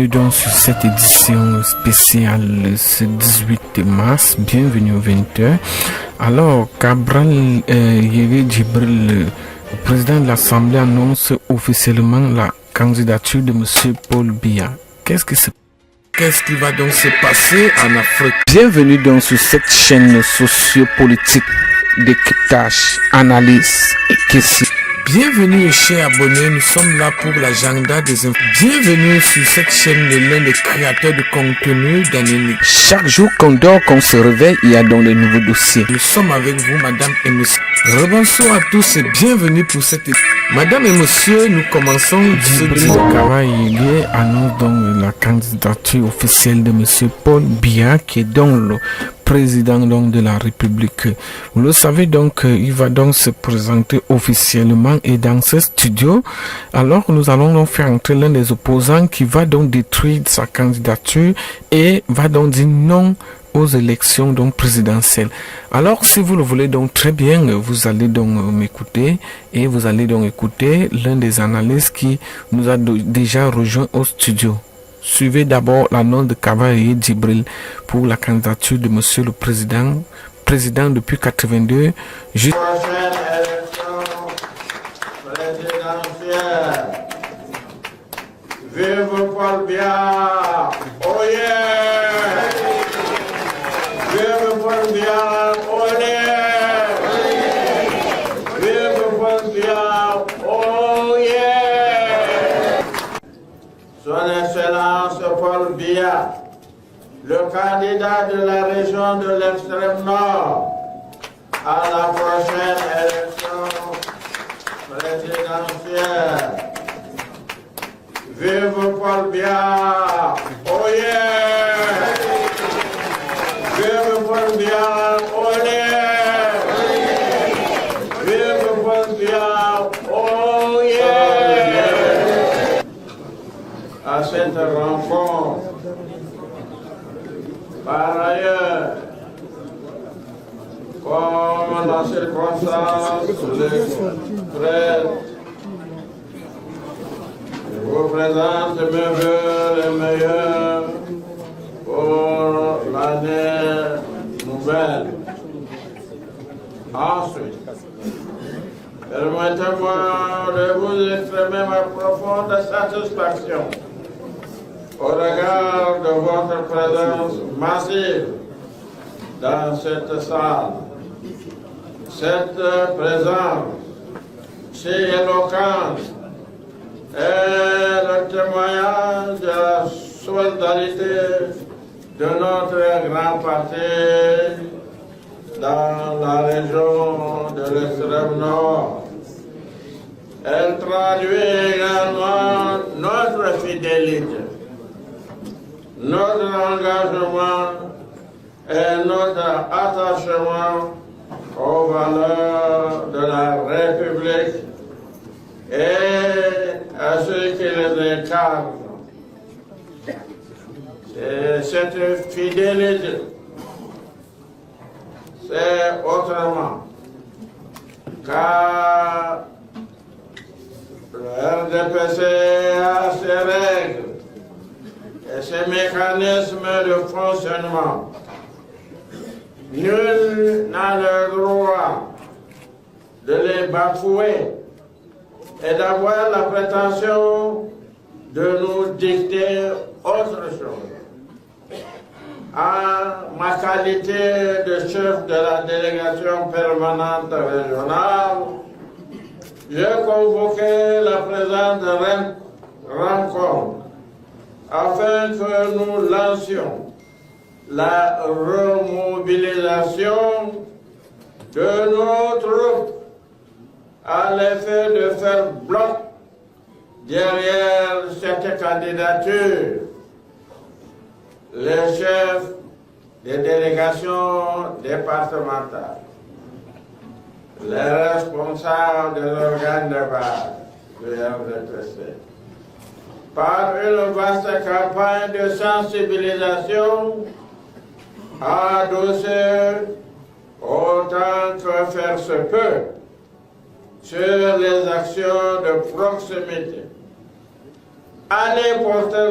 bienvenue donc sur cette édition spéciale ce 18 mars, bienvenue aux 20h. Alors, Cabral Yeri Djibril, le président de l'Assemblée, annonce officiellement la candidature de M. Paul Biya. Qu'est-ce qui va donc se passer en Afrique? Bienvenue donc sur cette chaîne sociopolitique décryptage, analyse et questions. Bienvenue chers abonnés, nous sommes là pour l'agenda des infos. Bienvenue sur cette chaîne de l'un des créateurs de contenu d'Anémie. Chaque jour qu'on dort, qu'on se réveille, il y a donc de nouveaux dossiers. Nous sommes avec vous, madame et monsieur. Rebonsoir à tous et bienvenue pour cette émission. Madame et monsieur, nous commençons Djibril Kavaïgué annonce donc la candidature officielle de monsieur Paul Biya, qui est donc le président donc de la République. Vous le savez donc, il va donc se présenter officiellement et dans ce studio. Alors nous allons donc faire entrer l'un des opposants qui va donc détruire sa candidature et va donc dire non aux élections donc présidentielles. Alors si vous le voulez donc très bien, vous allez donc m'écouter et vous allez donc écouter l'un des analystes qui nous a déjà rejoint au studio. Suivez d'abord l'annonce de Cabral Djibril pour la candidature de monsieur le président depuis 82 jusqu'à prochaine élection présidentielle. Vive Paul Biya! Oh yeah! Vive Paul Biya! Oh yeah! Vive Paul Biya! Oh yeah! Son Excellence Paul Biya, le candidat de la région de l'extrême nord à la prochaine élection présidentielle. Vive Paul Biya! Oh yeah! Vive Paul Biya! Oh yeah! Vive Paul Biya! Oh yeah! À cette rencontre, par ailleurs, comme la circonstance les prête, je vous présente mes vœux les meilleurs pour l'année nouvelle. Ensuite, permettez-moi de vous exprimer ma profonde satisfaction au regard de votre présence massive dans cette salle. Cette présence si éloquente est le témoignage de la solidarité de notre grand parti dans la région de l'extrême nord. Elle traduit également notre fidélité, notre engagement et notre attachement aux valeurs de la République et à ceux qui les incarnent. Et cette fidélité, c'est autrement, car le RDPC a ses règles et ses mécanismes de fonctionnement. Nul n'a le droit de les bafouer et d'avoir la prétention de nous dicter autre chose. En ma qualité de chef de la délégation permanente régionale, j'ai convoqué la présente rencontre afin que nous lancions la remobilisation de nos troupes à l'effet de faire bloc derrière cette candidature. Les chefs des délégations départementales, les responsables des organes de base du RDPC, par une vaste campagne de sensibilisation, adossée autant que faire se peut sur les actions de proximité, allez porter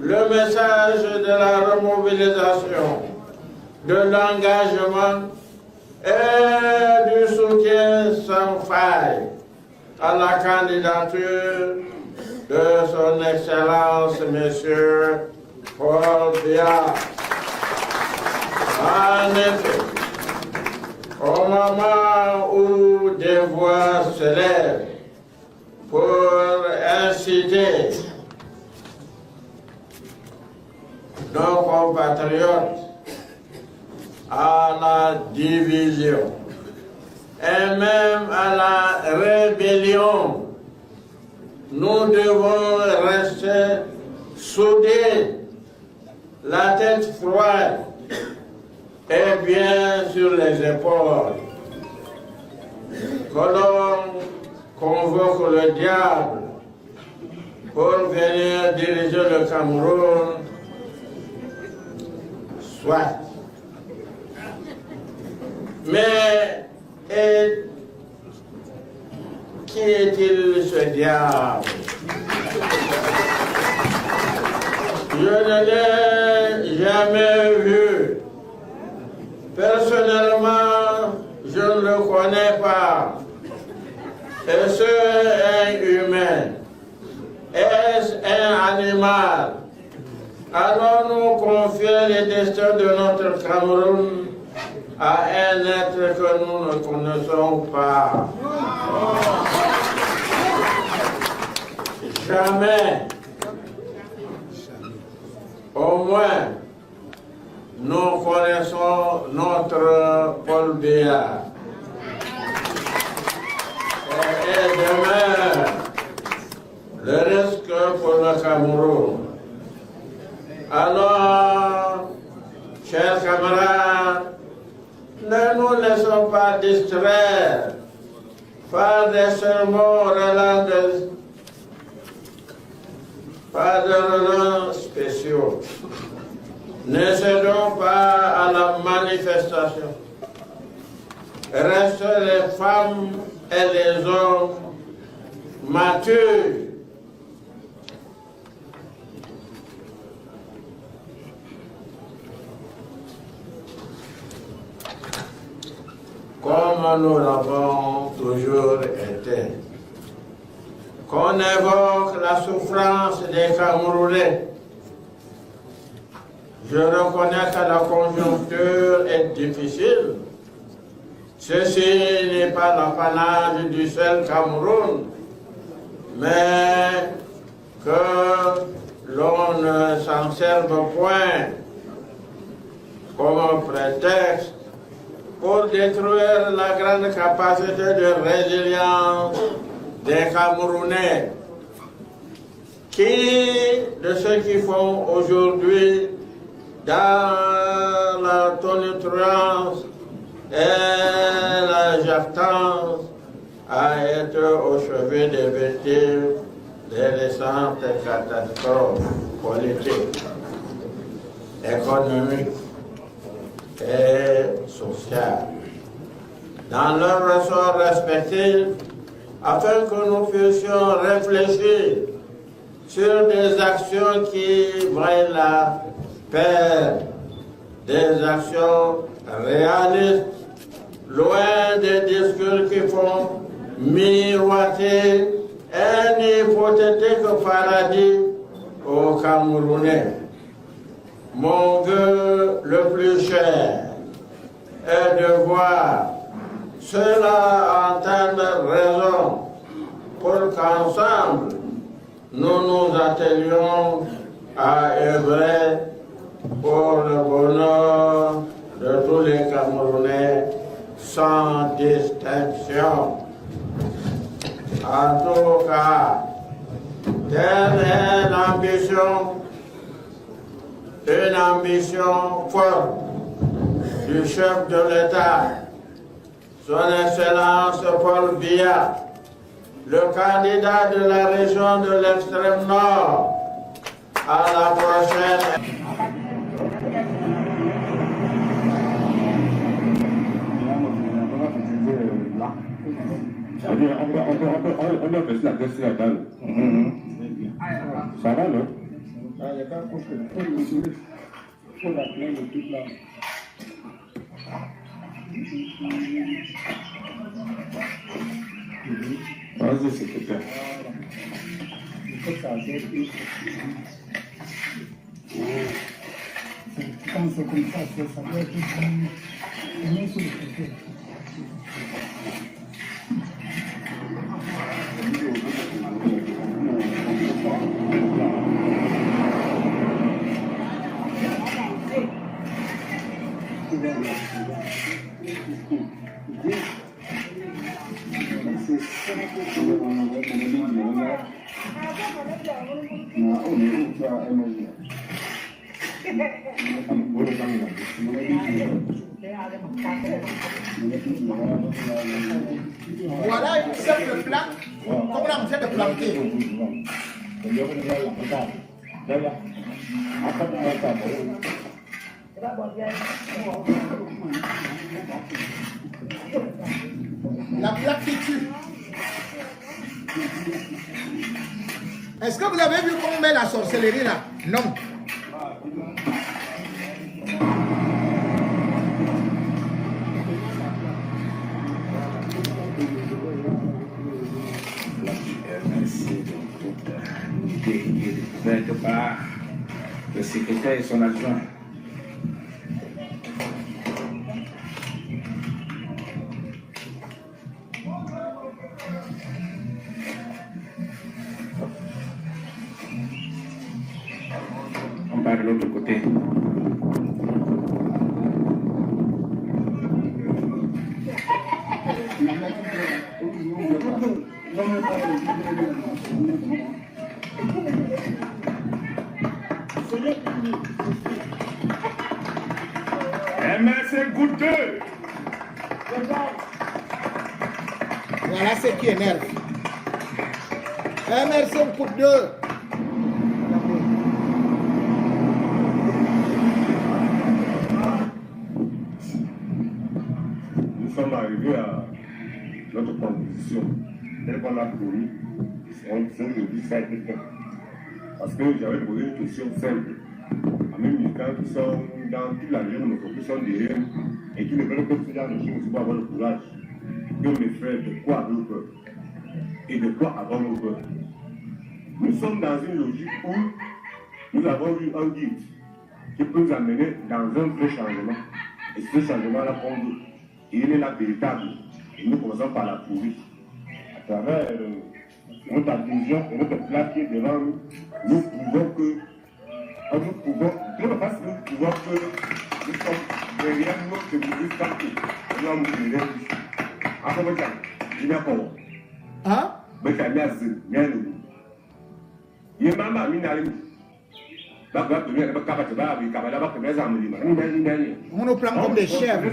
le message de la remobilisation, de l'engagement et du soutien sans faille à la candidature de son Excellence, Monsieur Paul Biya. En effet, au moment où des voix se lèvent pour inciter nos compatriotes à la division et même à la rébellion, nous devons rester soudés, la tête froide et bien sur les épaules. Que l'on convoque le diable pour venir diriger le Cameroun, soit. Mais qui est-il ce diable? Je ne l'ai jamais vu. Personnellement, je ne le connais pas. Est-ce un humain? Est-ce un animal? Allons-nous confier les destins de notre Cameroun à un être que nous ne connaissons pas? Jamais. Au moins, nous connaissons notre Paul Biya. Et demain, le risque pour le Cameroun. Alors, chers camarades, ne nous laissons pas distraire par des sermons relents spéciaux. Ne cédons pas à la manifestation. Restent les femmes et les hommes matures. Comme nous l'avons toujours été. Qu'on évoque la souffrance des Camerounais. Je reconnais que la conjoncture est difficile. Ceci n'est pas l'apanage du seul Cameroun, mais que l'on ne s'en serve point comme prétexte pour détruire la grande capacité de résilience des Camerounais, de ceux qui font aujourd'hui dans la tonitruance et la jactance à être au chevet des victimes des récentes catastrophes politiques, économiques et sociales dans leurs ressorts respectifs, afin que nous puissions réfléchir sur des actions qui valent la peine, des actions réalistes, loin des discours qui font miroiter un hypothétique paradis aux Camerounais. Mon vœu le plus cher est de voir cela entendre raison pour qu'ensemble nous nous attelions à œuvrer pour le bonheur de tous les Camerounais sans distinction. En tout cas, telle est une ambition forte du chef de l'État, Son Excellence Paul Biya, le candidat de la région de l'extrême nord à la prochaine. On doit rester la tête sur la dalle. Ça va, non? Ah, il n'y a pas de problème. Il faut l'appeler le truc là. Vas-y, secrétaire. Il faut que ça aide. Quand c'est comme ça doit être mis sur le côté. Voilà une simple plaque. Comment on fait de planter? La plaque qui tue. Est-ce que vous avez vu comment on met la sorcellerie là? Non. Merci de toute l'idée découverte par le secrétaire et son adjoint. On part de l'autre côté. MSC goutte 2. Voilà ce qui énerve. MRC coup 2. Nous sommes arrivés à notre conclusion. Telle qu'on a promis, c'est aujourd'hui ça a été fait. Parce que j'avais posé une question simple. À mes militants qui sont dans toute la région de notre population derrière et qui ne veulent que ce genre de choses aussi pour avoir le courage que mes frères de quoi avons peur et de quoi avons-nous peur. Nous sommes dans une logique où nous avons eu un guide qui peut nous amener dans un vrai changement. Et ce changement-là, il est là véritable. Et nous commençons par la prouver. À travers notre adhésion et notre place qui est devant nous, nous pouvons que. Nous pouvons, nous pouvons que nous sommes derrière notre gouvernement partout. Nous avons derrière nous. Après, je vais dire, Hein? je vais dire, il y a maman, il y a On nous prend comme des chèvres.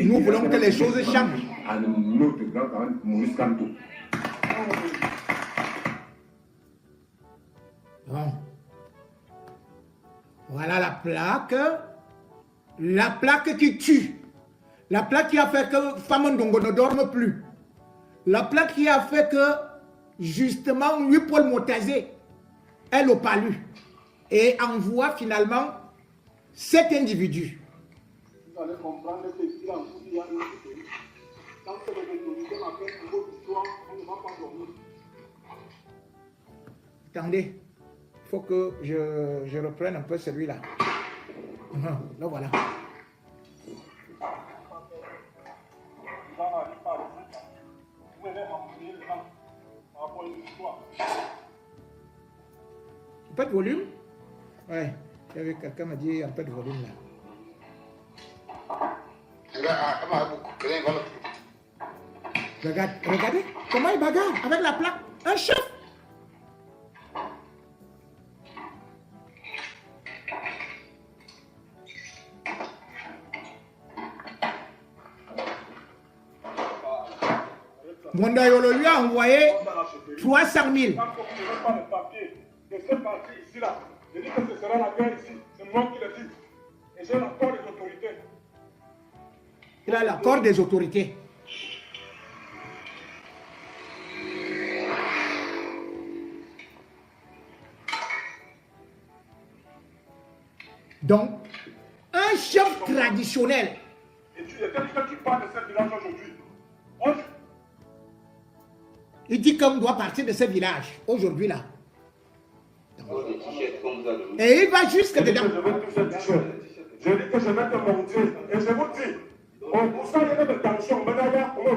Nous voulons que les choses changent. Bon. Voilà la plaque. La plaque qui tue. La plaque qui a fait que Famandongo ne dorme plus. La plaque qui a fait que, justement, lui, Paul Motazé, elle au palu. Et envoie finalement cet individu. Vous allez comprendre que ici, en il y a une autorité. Tant que les autorités m'appellent une autre histoire, on ne va pas dormir. Attendez, il faut que je reprenne un peu celui-là. Là, voilà. Un peu de volume? Ouais, il y avait quelqu'un qui m'a dit un peu de volume là. Regardez comment il bagarre avec la plaque. Un chef. Mondayolo lui a envoyé 300 000. Tant que vous n'avez pas de papier de cette partie ici là, je dis que ce sera la guerre ici. C'est moi qui le dis. Et j'ai l'accord des autorités. Il a l'accord des autorités. Donc, un chef traditionnel. Et tu parles de ce village aujourd'hui. Il dit qu'on doit partir de ce village aujourd'hui là. Et il va jusque dedans. Je dis que je vais te montrer. Et je vous dis, pour ça, il y a des tensions. Maintenant, on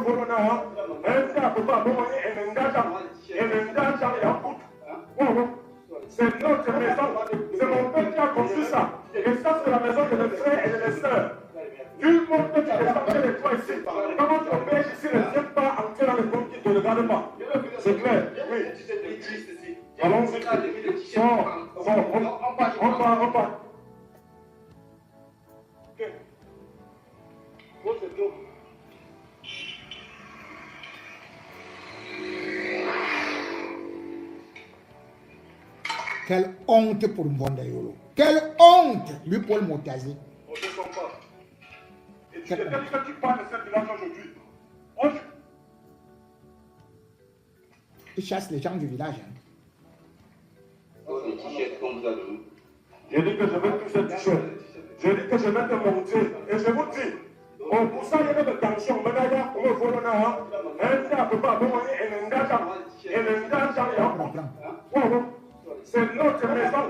va voir c'est notre maison. C'est mon père qui a construit ça. Et ça, c'est la maison de mes frères et de mes sœurs. Du monde que tu es sorti de toi ici, comment ton père ici ne vient pas entrer dans le compte qui ne te regarde pas? C'est clair? Oui. Allons-y. On part. Quelle honte pour Mbonda Yolo. Quelle honte, lui, Paul Motazi. On ne sent pas. Et tu parles de ce village aujourd'hui. Il chasse les gens du village. J'ai dit que je vais toucher ce t-shirt. J'ai dit que je vais te montrer. Et je vous dis, pour ça, il y a des tensions. Maintenant, on va voir c'est notre maison.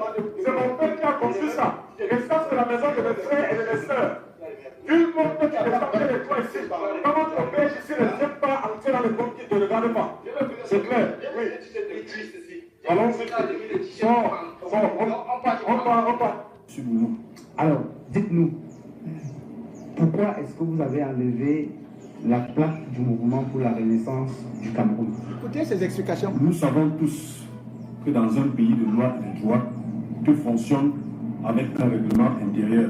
C'est mon père qui a construit ça. Et ça, c'est la maison de mes frères et de mes sœurs. Du monde que tu es sorti de toi ici, comment ton père ici ne vient pas entrer dans le compte qui ne te regarde pas? C'est clair? Oui. Allons-y. On part. Alors, dites-nous, pourquoi est-ce que vous avez enlevé la plaque du mouvement pour la renaissance du Cameroun? Écoutez ces explications. Nous savons tous que dans un pays de loi et de droit, tout fonctionne avec un règlement intérieur.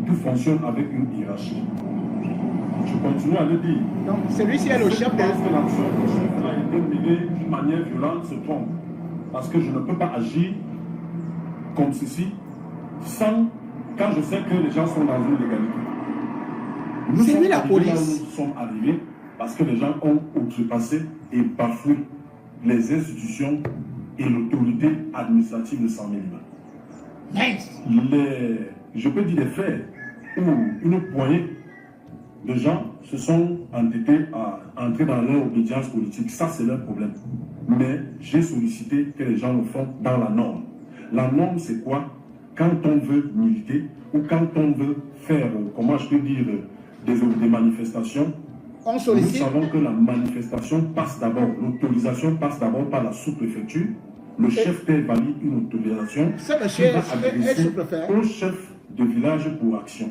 Tout fonctionne avec une hiérarchie. Je continue à le dire. Donc, celui-ci est le chef de l'action qui a été menée d'une manière violente se trompe. Parce que je ne peux pas agir comme ceci quand je sais que les gens sont dans une légalité. C'est lui la police. Nous sommes arrivés parce que les gens ont outrepassé et bafoué les institutions et l'autorité administrative de Saint-Méliman. Nice. Je peux dire des faits où une poignée de gens se sont entêtés à entrer dans leur obédience politique. Ça, c'est leur problème. Mais j'ai sollicité que les gens le font dans la norme. La norme, c'est quoi? Quand on veut militer ou quand on veut faire, comment je peux dire, des manifestations, on sollicite. Nous savons que la manifestation passe d'abord, l'autorisation passe d'abord par la sous-préfecture. Le chef valide une autorisation qui va adresser au chef de village pour action.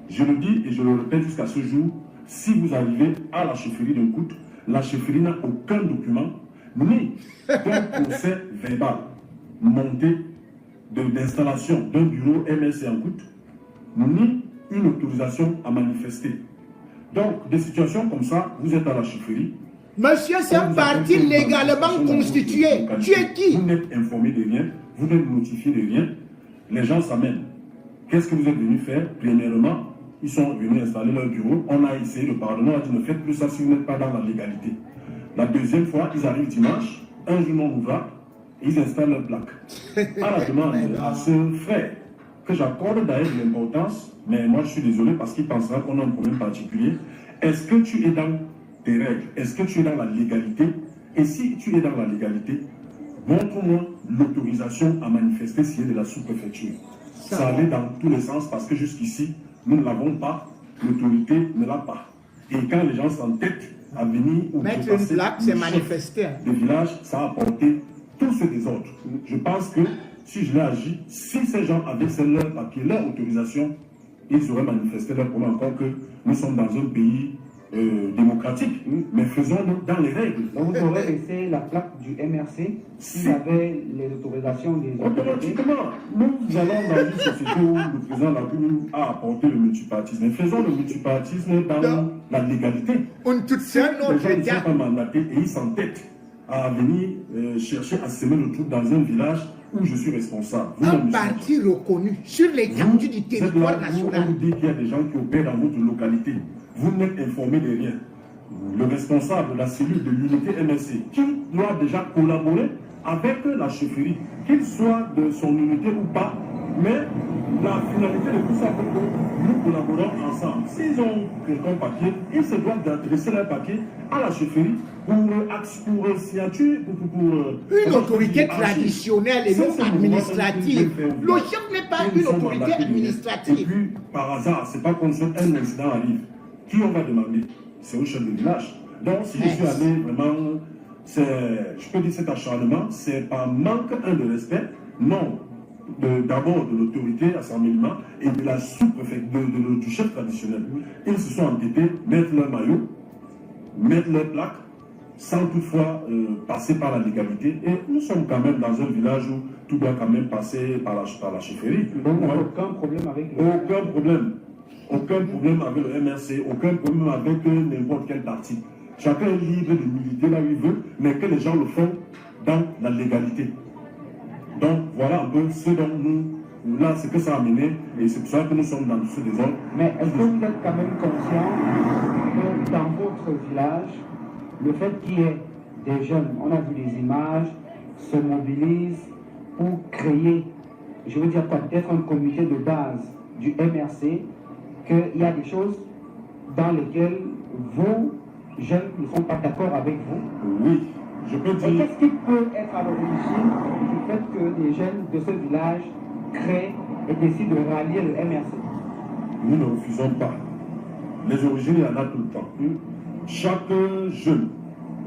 Je le dis et je le répète jusqu'à ce jour, si vous arrivez à la chefferie d'un Kout, la chefferie n'a aucun document, ni d'un procès verbal monté d'installation d'un bureau MSC en Kout, ni une autorisation à manifester. Donc, des situations comme ça, vous êtes à la chefferie. Monsieur, c'est un parti légalement constitué. Tu es qui? Vous n'êtes informé de rien, vous n'êtes notifié de rien. Les gens s'amènent. Qu'est-ce que vous êtes venu faire? Premièrement, ils sont venus installer leur bureau. On a essayé de pardonner. On a dit ne faites plus ça si vous n'êtes pas dans la légalité. La deuxième fois, ils arrivent dimanche, un jour non ouvrable, et ils installent leur plaque. À la demande à ce frère, que j'accorde d'ailleurs de l'importance, mais moi je suis désolé parce qu'il pensera qu'on a un problème particulier. Est-ce que tu es dans tes règles? Est-ce que tu es dans la légalité? Et si tu es dans la légalité, montre-moi l'autorisation à manifester s'il y a de la sous-préfecture. Ça allait dans tous les sens parce que jusqu'ici, nous ne l'avons pas, l'autorité ne l'a pas. Et quand les gens s'entêtent à venir ou mettre une plaque, c'est manifester. Le village, ça a apporté tout ce désordre. Je pense que si je l'ai agi, si ces gens avaient leur papier, leur autorisation, ils auraient manifesté leur problème. Encore que nous sommes dans un pays démocratique, mais faisons-le dans les règles. Donc vous aurez laissé la plaque du MRC s'il y avait les autorisations des autorités. Automatiquement, nous allons dans une société où le président de la République a apporté le multipartisme. Mais faisons le multipartisme dans la légalité. On toute seule, les gens ne sont pas mandatés et ils s'entêtent à venir chercher à semer le truc dans un village où je suis responsable. Un parti reconnu sur l'étendue du territoire On national. vous dit qu'il y a des gens qui opèrent dans votre localité. Vous n'êtes informé de rien. Le responsable de la cellule de l'unité MSC, qui doit déjà collaborer avec la chefferie, qu'il soit de son unité ou pas, mais la finalité de tout ça, c'est que nous collaborons ensemble. S'ils ont quelqu'un papier, ils se doivent d'adresser leur papier à la chefferie pour signature, une autorité traditionnelle et non administrative. Le chef n'est pas une autorité administrative. Et puis, par hasard, c'est pas comme ça, un incident arrive. Qui on va demander? C'est au chef de village. Donc, si je suis allé vraiment, je peux dire cet acharnement, c'est par manque de respect, non, d'abord de l'autorité assemblement et de la sous-préfecture, du chef traditionnel. Ils se sont entêtés, mettre leur maillot, mettre leur plaque, sans toutefois passer par la légalité. Et nous sommes quand même dans un village où tout doit quand même passer par la chefferie. Donc, il n'y a aucun problème avec le... Aucun problème. Aucun problème avec le MRC, aucun problème avec n'importe quel parti. Chacun est libre de militer là où il veut, mais que les gens le font dans la légalité. Donc voilà un peu ce dont nous, là, ce que ça a mené, et c'est pour ça que nous sommes dans ce désordre. Mais est-ce que vous êtes quand même conscient que dans votre village, le fait qu'il y ait des jeunes, on a vu les images, se mobilisent pour créer, je veux dire quoi, peut-être un comité de base du MRC, qu'il y a des choses dans lesquelles vous, jeunes, ne sont pas d'accord avec vous? Oui, je peux Et dire... qu'est-ce qui peut être à l'origine du fait que les jeunes de ce village créent et décident de rallier le MRC? Nous ne refusons pas. Les origines, il y en a tout le temps. Chaque jeune,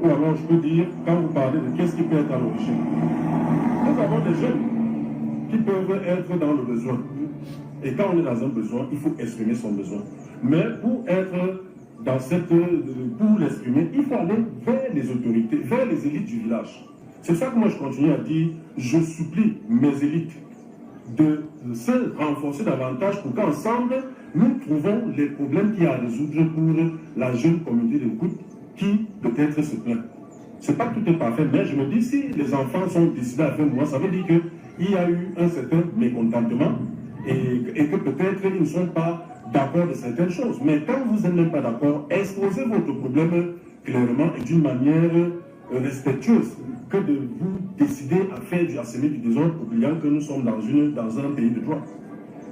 ou alors je peux dire, quand vous parlez de qu'est-ce qui peut être à l'origine, nous avons des jeunes qui peuvent être dans le besoin. Et quand on est dans un besoin, il faut exprimer son besoin. Mais pour être dans pour l'exprimer, il faut aller vers les autorités, vers les élites du village. C'est ça que moi je continue à dire, je supplie mes élites de se renforcer davantage pour qu'ensemble, nous trouvons les problèmes qu'il y a à résoudre pour la jeune communauté d'écoute qui peut-être se plaint. C'est pas que tout est parfait, mais je me dis, si les enfants sont décidés avec moi, ça veut dire qu'il y a eu un certain mécontentement et que peut-être ils ne sont pas d'accord de certaines choses. Mais quand vous n'êtes même pas d'accord, exposez votre problème clairement et d'une manière respectueuse que de vous décider à semer du désordre, oubliant que nous sommes dans un pays de droit.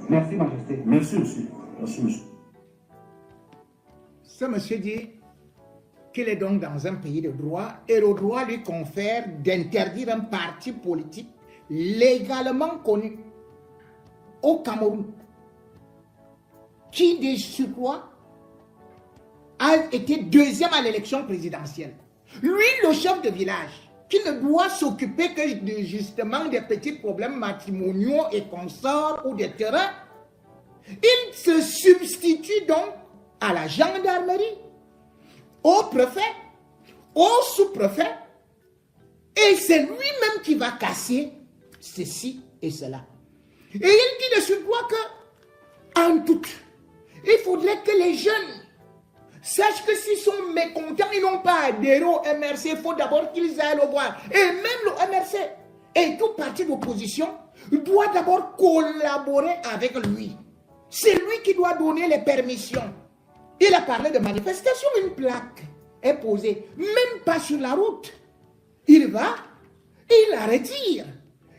Merci, Majesté. Merci aussi. Merci, monsieur. Ce monsieur dit qu'il est donc dans un pays de droit et le droit lui confère d'interdire un parti politique légalement connu au Cameroun qui, de surcroît, a été deuxième à l'élection présidentielle. Lui, le chef de village, qui ne doit s'occuper que de, justement des petits problèmes matrimoniaux et consorts ou des terrains, il se substitue donc à la gendarmerie, au préfet, au sous-préfet, et c'est lui-même qui va casser ceci et cela. Et il dit de surcroît que, en tout, il faudrait que les jeunes sachent que s'ils sont mécontents, ils n'ont pas adhéré au MRC, il faut d'abord qu'ils aillent le voir. Et même le MRC et tout parti d'opposition doit d'abord collaborer avec lui. C'est lui qui doit donner les permissions. Il a parlé de manifestation, une plaque est posée, même pas sur la route. Il va, il la retire,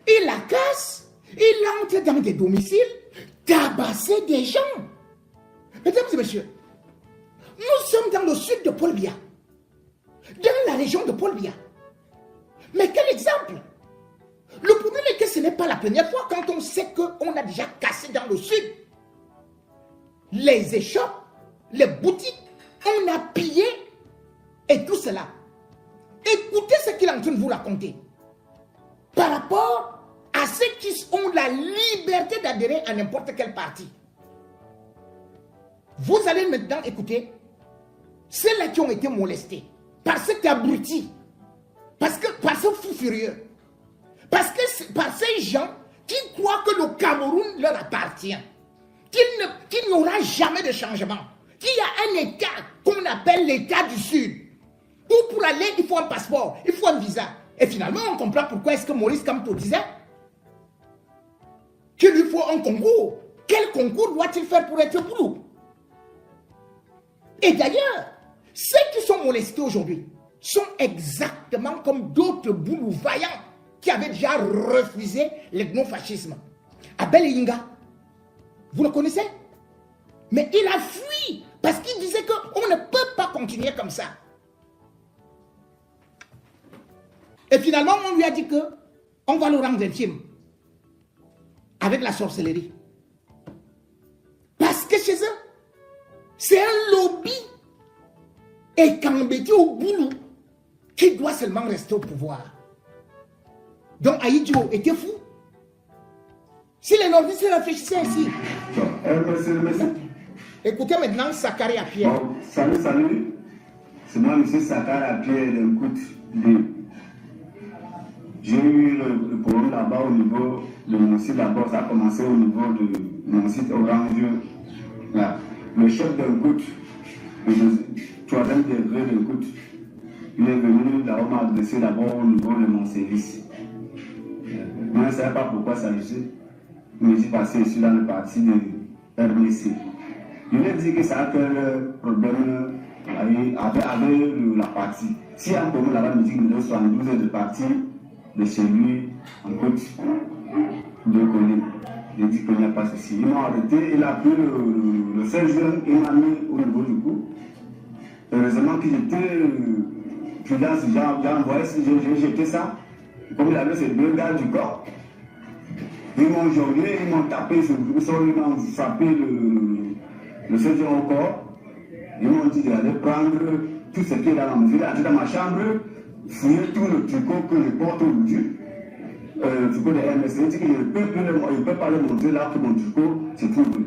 il la casse, il entre dans des domiciles, tabasser des gens. Mesdames et messieurs, nous sommes dans le sud de Paul Biya, dans la région de Paul Biya. Mais quel exemple! Le problème est que ce n'est pas la première fois quand on sait qu'on a déjà cassé dans le sud. Les échoppes, les boutiques, on a pillé et tout cela. Écoutez ce qu'il est en train de vous raconter. Par rapport à ceux qui ont la liberté d'adhérer à n'importe quel parti. Vous allez maintenant écouter ceux-là qui ont été molestés par cet abruti, par ce fou furieux, par ces gens qui croient que le Cameroun leur appartient, qu'il n'y aura jamais de changement, qu'il y a un État qu'on appelle l'État du Sud, où pour aller, il faut un passeport, il faut un visa. Et finalement, on comprend pourquoi est-ce que Maurice Kamto disait qu'il lui faut un concours. Quel concours doit-il faire pour être boulot? Et d'ailleurs, ceux qui sont molestés aujourd'hui sont exactement comme d'autres boulous vaillants qui avaient déjà refusé l'ethnofascisme. Abel Inga, vous le connaissez? Mais il a fui parce qu'il disait qu'on ne peut pas continuer comme ça. Et finalement, on lui a dit qu'on va le rendre infime avec la sorcellerie. Parce que chez eux, c'est un lobby et Kambeti au boulot qui doit seulement rester au pouvoir. Donc Aïdjo était fou. Si les nordistes se réfléchissaient ainsi. Écoutez maintenant Sakari à Pierre. Bon, salut. C'est moi, M. Sakari à Pierre d'Incoute. J'ai eu le problème là-bas au niveau de mon site. D'abord, ça a commencé au niveau de mon site Orange. Là. Le chef d'Incoute, le 3e degré d'Incoute, il est venu là-bas m'adresser d'abord au niveau de mon service. Moi, je ne savais pas pourquoi ça s'agissait. Il me dit passer ici dans le parti de RDC. Il m'a dit que ça a quel problème avec la partie. Si il y a un problème là-bas, il me dit qu'il me donne 72 heures de parti de chez lui en côte de Colline. Il dit qu'il n'y a pas ceci. Ils m'ont arrêté, il a pris le 16 juin, il m'a mis au niveau du coup. Heureusement que j'étais prudent, j'ai envoyé, j'ai jeté ça. Comme il avait ces 2 gars du corps, ils m'ont jonglé, ils m'ont tapé sur le sol, ils m'ont frappé le 16 juin au corps. Ils m'ont dit d'aller prendre tout ce qui est dans la maison. J'ai dans ma chambre, fouiller tout le tricot que je porte aujourd'hui. Le tricot de MS, il dit que je ne peux pas le montrer là que mon tricot se trouve.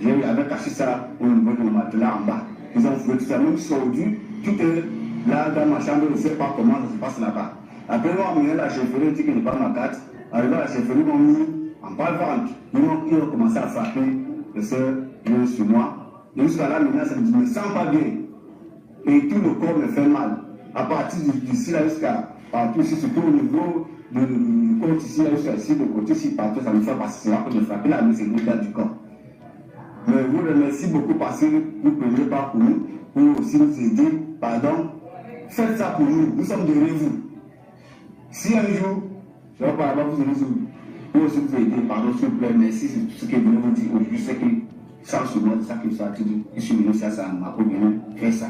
J'avais caché ça au niveau de mon matelas en bas. Ils ont fouillé tout ça, même sordu, tout est là dans ma chambre, je ne sais pas comment ça se passe là-bas. Après, ils m'ont amené à la chefferie, ils dit que je n'ai pas ma carte. Arrivé à la chefferie, ils m'ont mis en bas-ventre. Ils ont commencé à frapper le soeur sur moi. Et jusqu'à là, maintenant, ça me dit, je ne me sens pas bien. Et tout le corps me fait mal. À partir d'ici là jusqu'à partout ici, surtout au niveau du côté ici, là jusqu'à ici, le côté ici, partout, ça me fait passer. C'est là que je frappe la main, c'est le gars du corps. Mais je vous remercie beaucoup parce que vous ne prenez pas pour nous, pour aussi nous aider. Pardon, faites ça pour nous, nous sommes derrière vous. Si un jour, je ne vais pas vous aider, pour aussi vous aider, pardon, s'il vous plaît, merci, c'est tout ce que je voulais vous dire aujourd'hui, c'est que sans ce mot, ça que ça a été dit, je suis venu, ça m'a convenu, faire ça.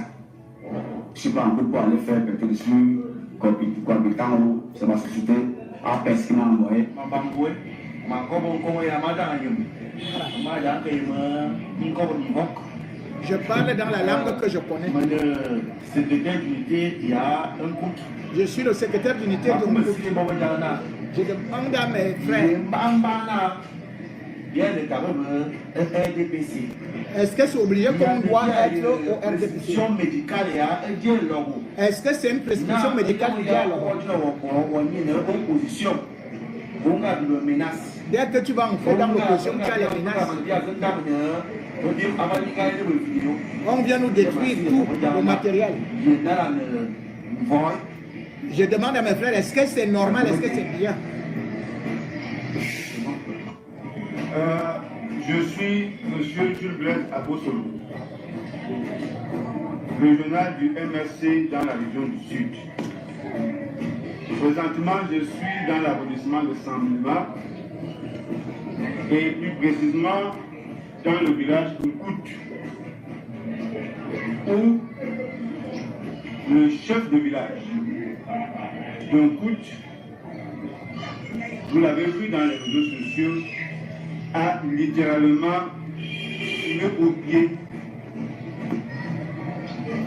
Je ne suis pas encore pour aller faire peut-être dessus, cohabitant ou c'est ma société, à personne qui m'a envoyé. Je parle dans la langue que je connais. Secrétaire d'unité, il y a un couple. Je suis le secrétaire d'unité de mon groupe. Je demande à mes frères. Est-ce que c'est obligé qu'on doit être au RDPC? Est-ce que c'est une prescription médicale qui est à dès que tu vas entrer dans l'opposition, tu as les menaces. On vient nous détruire tout le matériel. Je demande à mes frères, est-ce que c'est normal, est-ce que c'est bien? Je suis M. Jules Blaise Abosolo, régional du MRC dans la région du Sud. Présentement, je suis dans l'arrondissement de Saint-Lima et plus précisément dans le village Nkout, où le chef de village d'Nkout, vous l'avez vu dans les réseaux sociaux, a littéralement tiré au pied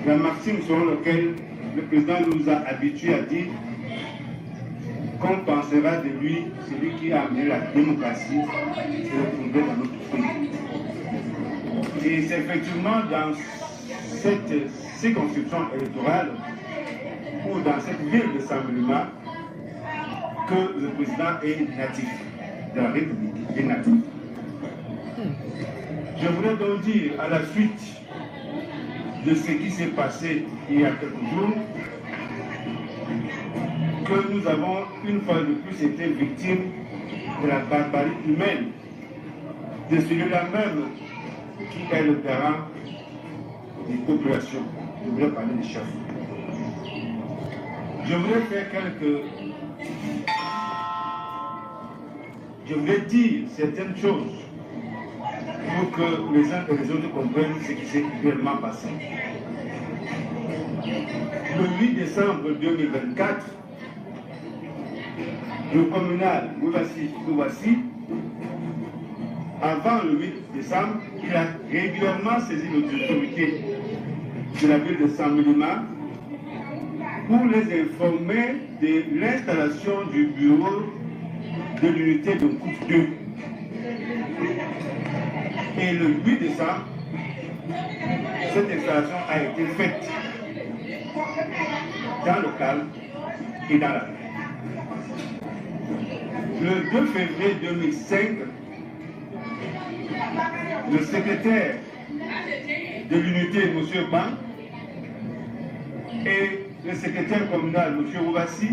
la maxime selon laquelle le président nous a habitués à dire qu'on pensera de lui celui qui a amené la démocratie et le progrès dans notre pays. Et c'est effectivement dans cette circonscription électorale ou dans cette ville de Saint-Lima que le président est natif de la République, est natif. Je voudrais donc dire à la suite de ce qui s'est passé il y a quelques jours que nous avons une fois de plus été victimes de la barbarie humaine de celui-là même qui est le parent des populations. Je voudrais parler des chefs. Je voudrais dire certaines choses pour que les uns et les autres comprennent ce qui s'est réellement passé. Le 8 décembre 2024, le communal Gouvassi, avant le 8 décembre, il a régulièrement saisi les autorités de la ville de Saint-Milima pour les informer de l'installation du bureau de l'unité de Coupe 2. Et le 8 décembre, cette installation a été faite dans le calme et dans la paix. Le 2 février 2005, le secrétaire de l'unité, M. Ban, et le secrétaire communal, M. Rouvassi,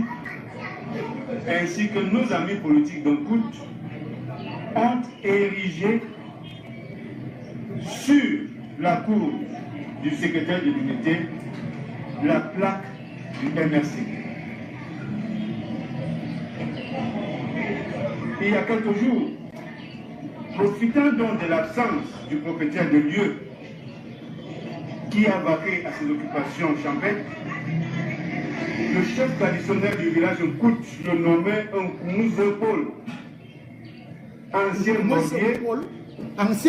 ainsi que nos amis politiques d'Onkout, ont érigé sur la cour du secrétaire de l'unité la plaque du MRC. Il y a quelques jours, profitant donc de l'absence du propriétaire de lieu qui a vaqué à ses occupations champêtres, le chef traditionnel du village Nkout le nommait Nkoumouze Paul, ancien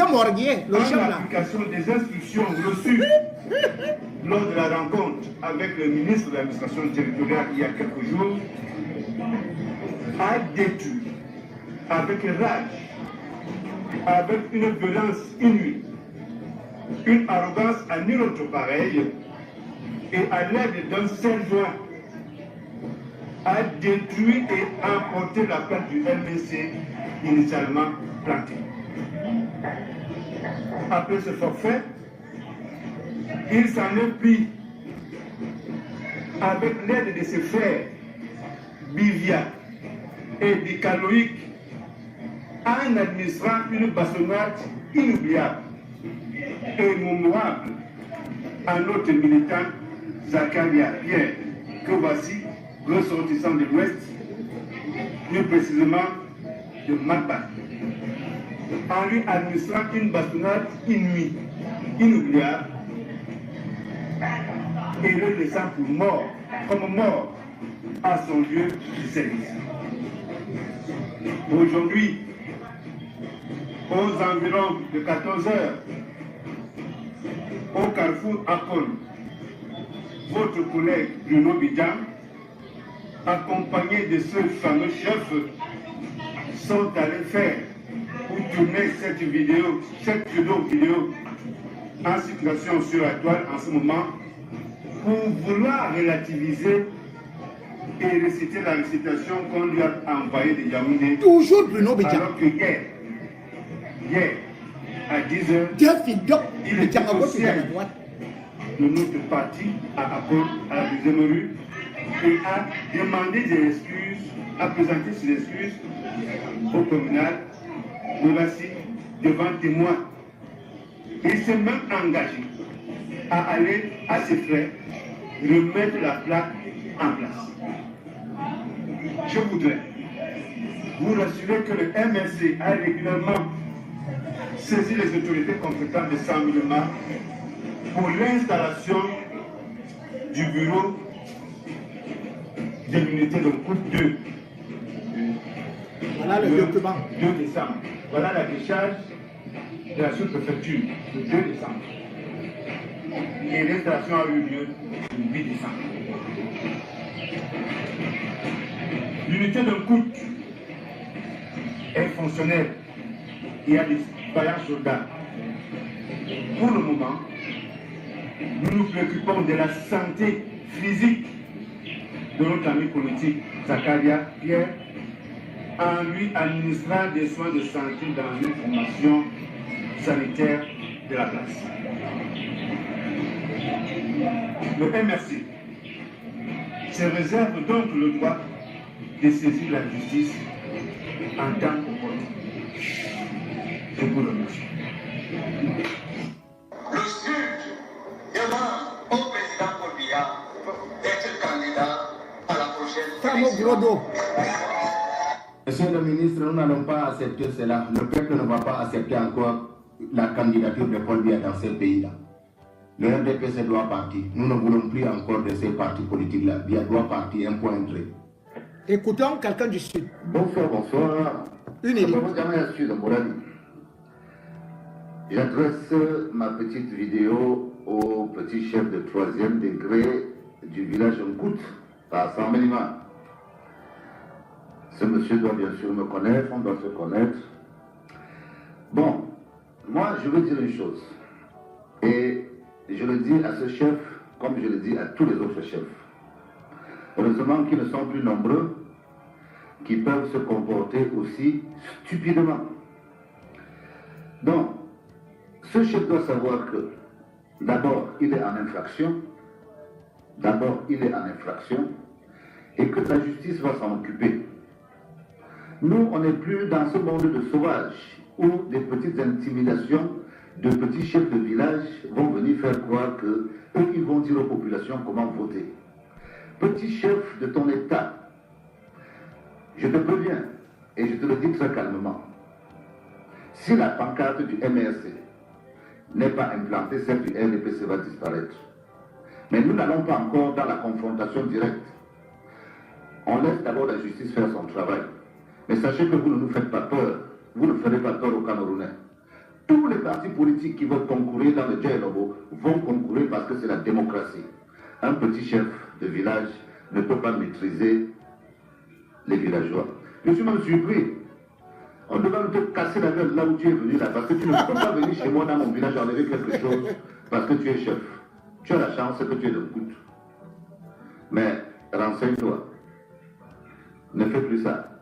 morguier, le chef en là. application des instructions reçues lors de la rencontre avec le ministre de l'administration territoriale il y a quelques jours, a détruit avec rage, avec une violence inouïe, une arrogance à nul autre pareil, et à l'aide d'un seul joint, a détruit et emporté la plaque du MNC initialement plantée. Après ce forfait, il s'en est pris avec l'aide de ses frères Bivia et Bicaloïc en administrant une bastonnade inoubliable et mémorable à notre militant Zakaria Pierre, que voici ressortissant de l'Ouest, plus précisément de Matba, en lui administrant une bastonnade inouïe, inoubliable, et le laissant pour mort, comme mort, à son lieu de service. Aujourd'hui, aux environs de 14 heures, au carrefour Akon, votre collègue Bruno Bidjan, accompagné de ce fameux chef, sont allés faire ou tourner cette vidéo en circulation sur la toile en ce moment pour vouloir relativiser et réciter la récitation qu'on lui a envoyée de Yaoundé. Toujours Bruno Bidjan. Alors que hier, à 10h, il était au siège de notre parti à Akon, à la deuxième rue, et a demandé des excuses, a présenté ses excuses au communal, Gouvassi, devant témoins. Il s'est même engagé à aller à ses frais remettre la plaque en place. Je voudrais vous rassurer que le MRC a régulièrement saisi les autorités compétentes de Saint-Milima pour l'installation du bureau de l'unité de Coupe 2. Voilà le document. 2 décembre. Voilà la décharge de la sous-préfecture le 2 décembre. Et l'installation a eu lieu le 8 décembre. L'unité de Coupe est fonctionnelle. Il y a des vaillants soldats. Pour le moment, nous nous préoccupons de la santé physique de notre ami politique Zakaria Pierre en lui administrant des soins de santé dans une formation sanitaire de la place. Le MRC se réserve donc le droit de saisir la justice en tant que Je vous remercie. Le Sud demande au président Paul Biya d'être candidat à la prochaine élection. Monsieur le ministre, nous n'allons pas accepter cela. Le peuple ne va pas accepter encore la candidature de Paul Biya dans ce pays-là. Le RDPC doit partir. Nous ne voulons plus encore de ces partis politiques-là. Biya doit partir, un point entré. Écoutons quelqu'un du Sud. Bonsoir, bonsoir. Une élite. J'adresse ma petite vidéo au petit chef de 3e degré du village Nkout, à Saint-Mélima. Ce monsieur doit bien sûr me connaître, on doit se connaître. Bon, moi je veux dire une chose, et je le dis à ce chef comme je le dis à tous les autres chefs. Heureusement qu'ils ne sont plus nombreux, qui peuvent se comporter aussi stupidement. Donc, ce chef doit savoir que, d'abord, il est en infraction, et que la justice va s'en occuper. Nous, on n'est plus dans ce monde de sauvages, où des petites intimidations de petits chefs de village vont venir faire croire que eux, ils vont dire aux populations comment voter. Petit chef de ton État, je te préviens, et je te le dis très calmement, si la pancarte du MRC n'est pas implantée, celle du RDPC va disparaître. Mais nous n'allons pas encore dans la confrontation directe. On laisse d'abord la justice faire son travail. Mais sachez que vous ne nous faites pas peur, vous ne ferez pas tort aux Camerounais. Tous les partis politiques qui veulent concourir dans le Djailobo vont concourir parce que c'est la démocratie. Un petit chef de village ne peut pas maîtriser les villageois. Je suis même surpris. On devrait te casser la gueule là où tu es venu là, parce que tu ne peux pas venir chez moi dans mon village enlever quelque chose parce que tu es chef. Tu as la chance que tu es de Nkout. Mais renseigne-toi. Ne fais plus ça.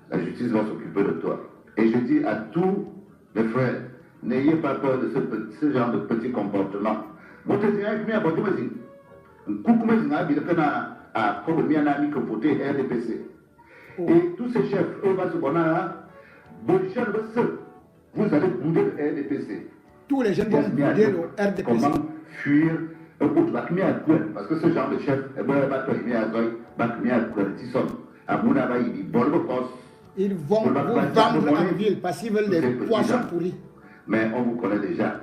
La justice va s'occuper de toi. Et je dis à tous mes frères, n'ayez pas peur de ce genre de petits comportements. Et tous ces chefs, eux, vous allez bouder le RDPC. Tous les jeunes vont bouder le RDPC. Comment fuir parce que ce genre de chef, ils vont vous vendre en ville parce qu'ils veulent des poissons pourris. Mais on vous connaît déjà.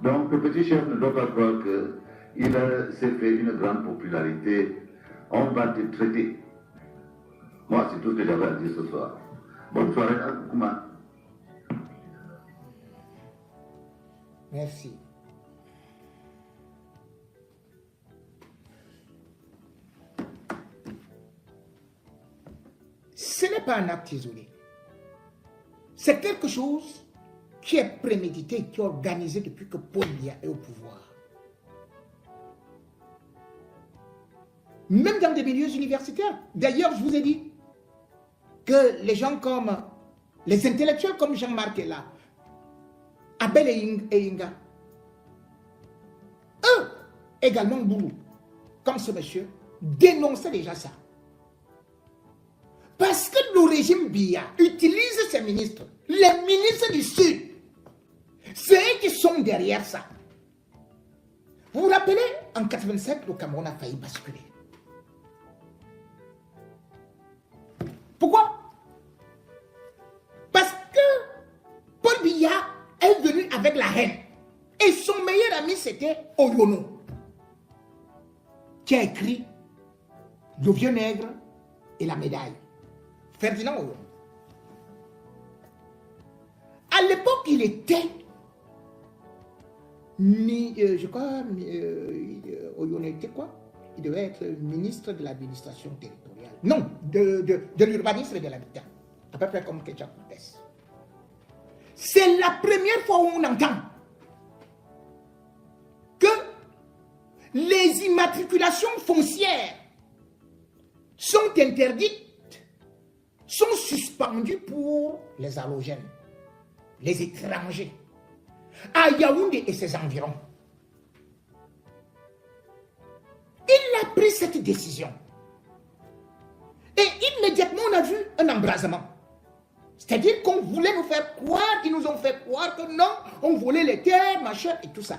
Donc le petit chef ne doit pas croire qu'il s'est fait une grande popularité. On va te traiter. Moi, c'est tout ce que j'avais à dire ce soir. Bonne soirée à Kouma. Merci. Ce n'est pas un acte isolé. C'est quelque chose qui est prémédité, qui est organisé depuis que Paul Biya est au pouvoir. Même dans des milieux universitaires. D'ailleurs, je vous ai dit que les gens comme, les intellectuels comme Jean-Marc est là, Abel et Inga, eux, également Boulou, comme ce monsieur, dénonçaient déjà ça. Parce que le régime Biya utilise ses ministres, les ministres du Sud. C'est eux qui sont derrière ça. Vous vous rappelez, en 1987, le Cameroun a failli basculer. Pourquoi? Parce que Paul Biya est venu avec la haine. Et son meilleur ami, c'était Oyono, qui a écrit Le vieux nègre et la médaille. Ferdinand Oyono. À l'époque, il était, je crois, Oyono était quoi? Il devait être ministre de l'administration territoriale. Non, de l'urbanisme et de l'habitat. À peu près comme Ketcha Koutes. C'est la première fois où on entend que les immatriculations foncières sont interdites, sont suspendues pour les allogènes, les étrangers, à Yaoundé et ses environs. Il a pris cette décision. Et immédiatement, on a vu un embrasement. C'est-à-dire qu'on voulait nous faire croire, ils nous ont fait croire que non, on volait les terres, machin et tout ça.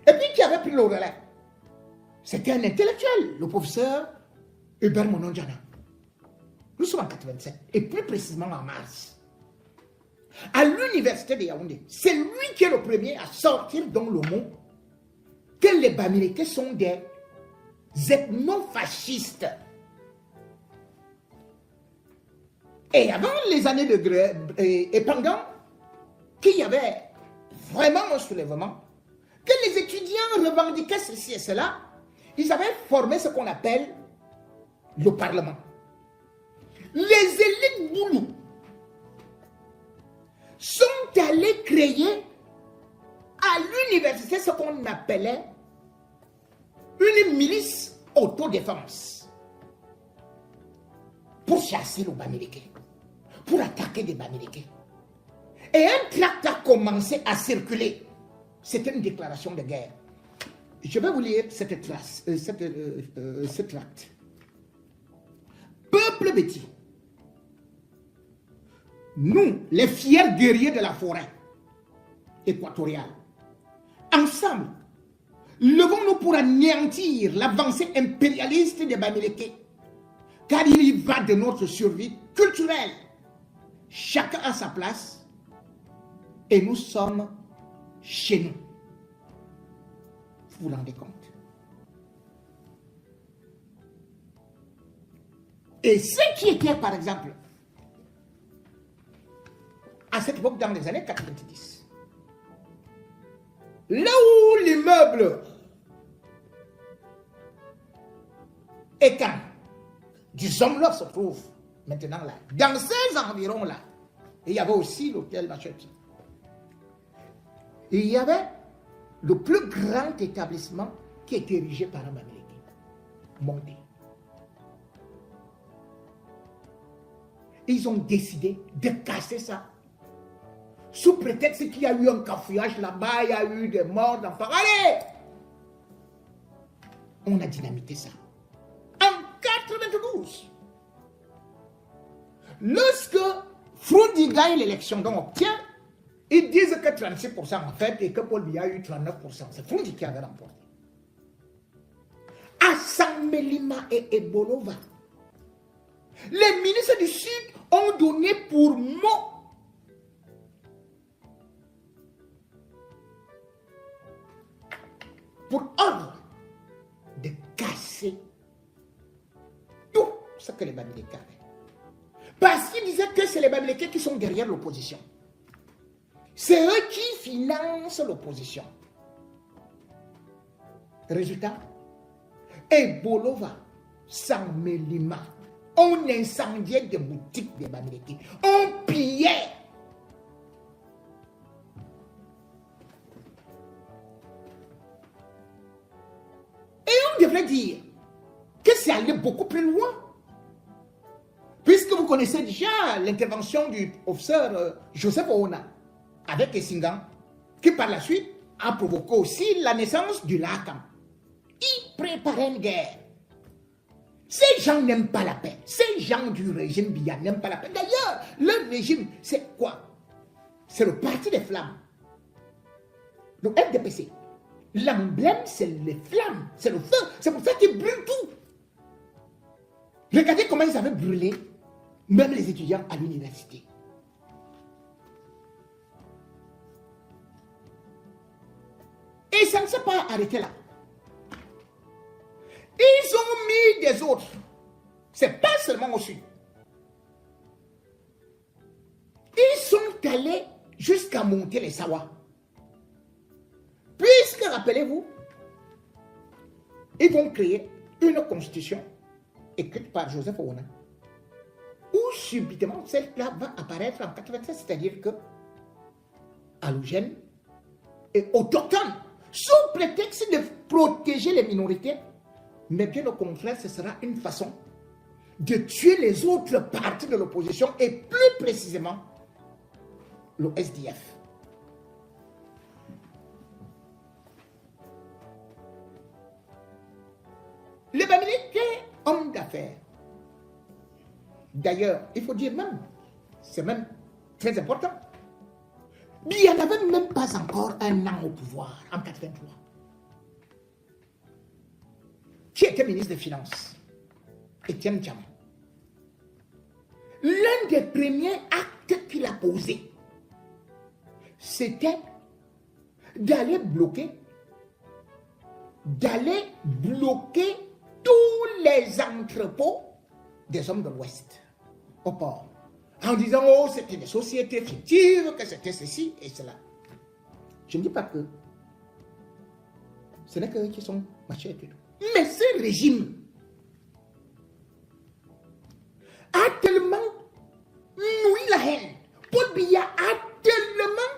Et puis qui avait pris le relais? C'était un intellectuel, le professeur Hubert Monondiana. Nous sommes en 87, et plus précisément en mars. À l'université de Yaoundé, c'est lui qui est le premier à sortir dans le mot que les Bamileke sont des ethnofascistes. Et avant les années de grève, et pendant qu'il y avait vraiment un soulèvement, que les étudiants revendiquaient ceci et cela, ils avaient formé ce qu'on appelle le Parlement. Les élites boulous sont allés créer à l'université ce qu'on appelait une milice autodéfense pour chasser le Bamileke, pour attaquer des Bamileke. Et un tract a commencé à circuler. C'était une déclaration de guerre. Je vais vous lire ce tract. Peuple bêtis, nous, les fiers guerriers de la forêt équatoriale, ensemble, levons-nous pour anéantir l'avancée impérialiste des Bamileke, car il y va de notre survie culturelle. Chacun a sa place et nous sommes chez nous. Vous vous rendez compte? Et ce qui était, par exemple, à cette époque, dans les années 90, là où l'immeuble éteint du Zomlo se trouve maintenant là, dans ces environs-là, il y avait aussi l'hôtel Macheti. Il y avait le plus grand établissement qui était érigé par un Bamileke, monté. Ils ont décidé de casser ça. Sous prétexte qu'il y a eu un cafouillage là-bas, il y a eu des morts d'enfants. Allez! On a dynamité ça. En 92, lorsque Froudi gagne l'élection, donc obtient, ils disent que 36% en fait et que Paul Biya a eu 39%. C'est Froudi qui avait remporté. Hassan Melima et Ebolova, les ministres du Sud ont donné pour mot pour ordre de casser tout ce que les Bamileke avaient. Parce qu'ils disaient que c'est les Bamileke qui sont derrière l'opposition. C'est eux qui financent l'opposition. Résultat, Ebolova, Samelima, on incendiait des boutiques des Bamileke, on pillait. Et on devrait dire que c'est allé beaucoup plus loin. Puisque vous connaissez déjà l'intervention du professeur Joseph Oona avec Essingan, qui par la suite a provoqué aussi la naissance du LACAM. Ils préparaient une guerre. Ces gens n'aiment pas la paix. Ces gens du régime Biya n'aiment pas la paix. D'ailleurs, leur régime, c'est quoi? C'est le parti des flammes. Donc FDPC. L'emblème, c'est les flammes, c'est le feu. C'est pour ça qu'ils brûlent tout. Regardez comment ils avaient brûlé même les étudiants à l'université. Et ça ne s'est pas arrêté là. Ils ont mis des autres. C'est pas seulement au sud. Ils sont allés jusqu'à monter les Sawa. Puisque, rappelez-vous, ils vont créer une constitution écrite par Joseph Oona, où subitement celle-là va apparaître en 87, c'est-à-dire que allogène et autochtone, sous prétexte de protéger les minorités, mais bien au contraire, ce sera une façon de tuer les autres partis de l'opposition et plus précisément le SDF. Les Bamileke, hommes d'affaires, D'ailleurs, il faut dire même, c'est même très important, Biya n'avait même pas encore un an au pouvoir en 83. Qui était ministre des Finances? Étienne Tcham. L'un des premiers actes qu'il a posé, c'était d'aller bloquer tous les entrepôts des hommes de l'Ouest au port. En disant, oh, c'était des sociétés fictives, que c'était ceci et cela. Je ne dis pas que ce n'est qu'eux qui sont machés et tout. Mais ce régime a tellement nourri la haine. Paul Biya a tellement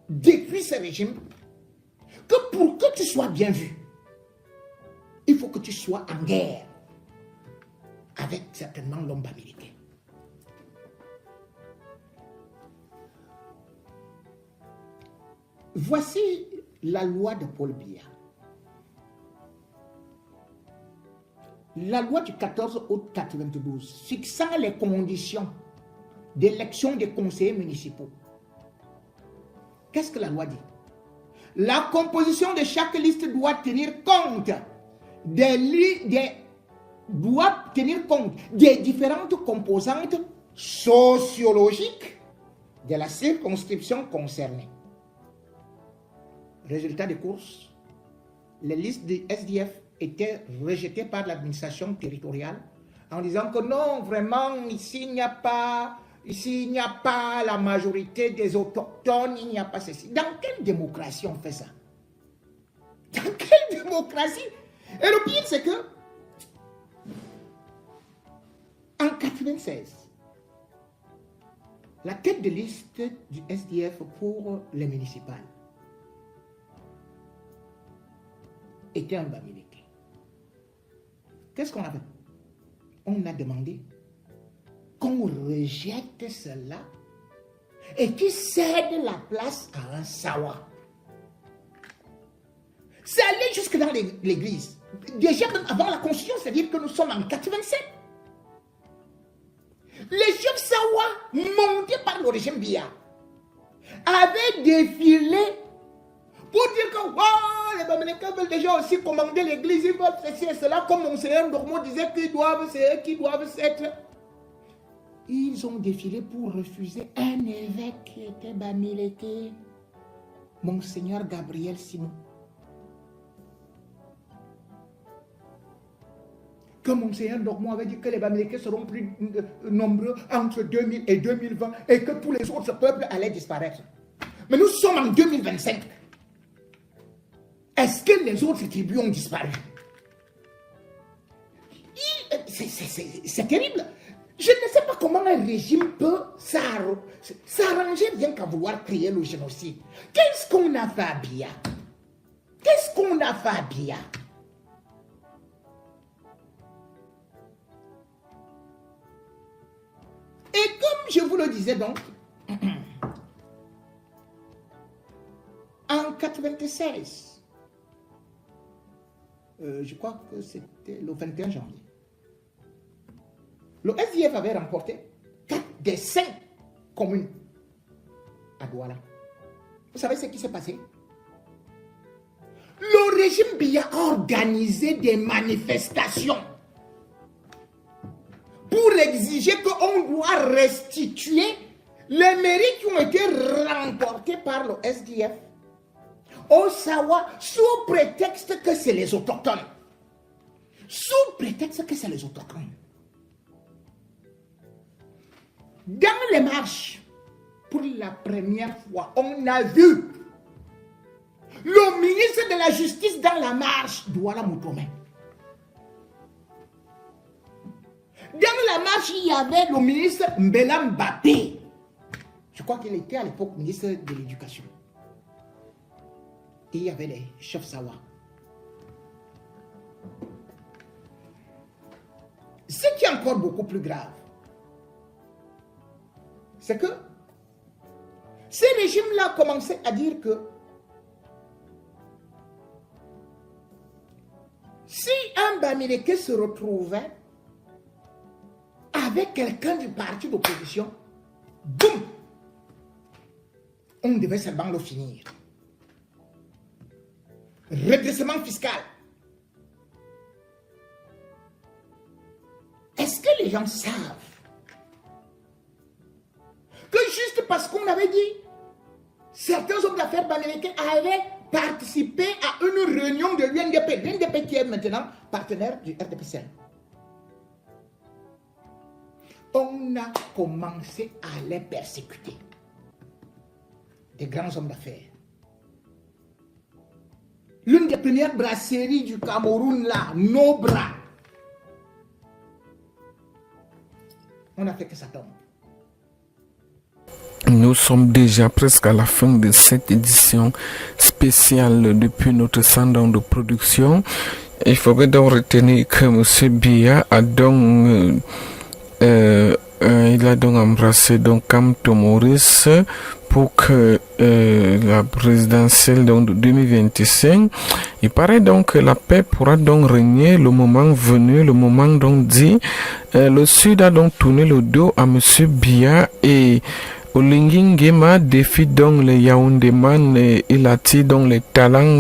détruit ce régime que pour que tu sois bien vu, il faut que tu sois en guerre avec certainement l'homme militaire. Voici la loi de Paul Biya. La loi du 14 août 1992 fixant les conditions d'élection des conseillers municipaux. Qu'est-ce que la loi dit? La composition de chaque liste doit tenir compte des différentes composantes sociologiques de la circonscription concernée. Résultat des courses, les listes du SDF étaient rejetées par l'administration territoriale en disant que non, vraiment, ici il n'y a pas la majorité des autochtones, il n'y a pas ceci. Dans quelle démocratie on fait ça? Dans quelle démocratie? Et le pire, c'est que en 1996, la tête de liste du SDF pour les municipales était un Bamileke. Qu'est-ce qu'on a fait? On a demandé qu'on rejette cela et qu'il cède la place à un Sawa. C'est allé jusque dans l'église. Déjà même avant la Constitution, c'est-à-dire que nous sommes en 87. Les chefs Sawa, montés par le régime Biya, avaient défilé pour dire que wow, les Bamileke veulent déjà aussi commander l'église, ils veulent ceci et cela, comme Monseigneur Dormo disait qu'ils doivent être. Ils ont défilé pour refuser un évêque qui était Bamileke, Monseigneur Gabriel Simon. Que Monseigneur Dormo avait dit que les Bamileke seront plus nombreux entre 2000 et 2020 et que tous les autres peuples allaient disparaître. Mais nous sommes en 2025. Est-ce que les autres tribus ont disparu? C'est terrible. Je ne sais pas comment un régime peut s'arranger rien qu'à vouloir créer le génocide. Qu'est-ce qu'on a fait à Biya? Qu'est-ce qu'on a fait à Biya? Et comme je vous le disais donc, en 1996, je crois que c'était le 21 janvier, le SDF avait remporté 4 des 5 communes à Douala. Vous savez ce qui s'est passé? Le régime Biya a organisé des manifestations pour exiger qu'on doit restituer les mairies qui ont été remportées par le SDF au Sawa sous prétexte que c'est les autochtones. Sous prétexte que c'est les autochtones. Dans les marches, pour la première fois, on a vu le ministre de la Justice dans la marche, Douala Moutomé. Dans la marche, il y avait le ministre Mbela Mbappé. Je crois qu'il était à l'époque ministre de l'Éducation. Et il y avait les chefs Sawa. Ce qui est encore beaucoup plus grave, c'est que ces régimes-là commençaient à dire que si un Bamileke se retrouvait avec avec quelqu'un du parti d'opposition, boum, on devait seulement le finir. Redressement fiscal. Est-ce que les gens savent que juste parce qu'on avait dit certains hommes d'affaires américains avaient participé à une réunion de l'UNDP, l'UNDP qui est maintenant partenaire du RDPC, on a commencé à les persécuter. Des grands hommes d'affaires. L'une des premières brasseries du Cameroun, là, Nobra, on a fait que ça tombe. Nous sommes déjà presque à la fin de cette édition spéciale depuis notre centre de production. Il faudrait donc retenir que M. Biya a donc il a donc embrassé donc Kamto Maurice pour que la présidentielle donc, de 2025, il paraît donc que la paix pourra donc régner le moment venu, le moment donc dit. Le Sud a donc tourné le dos à M. Biya et Olingi Nguema défie donc les Yaoundé Man et il attire donc les talents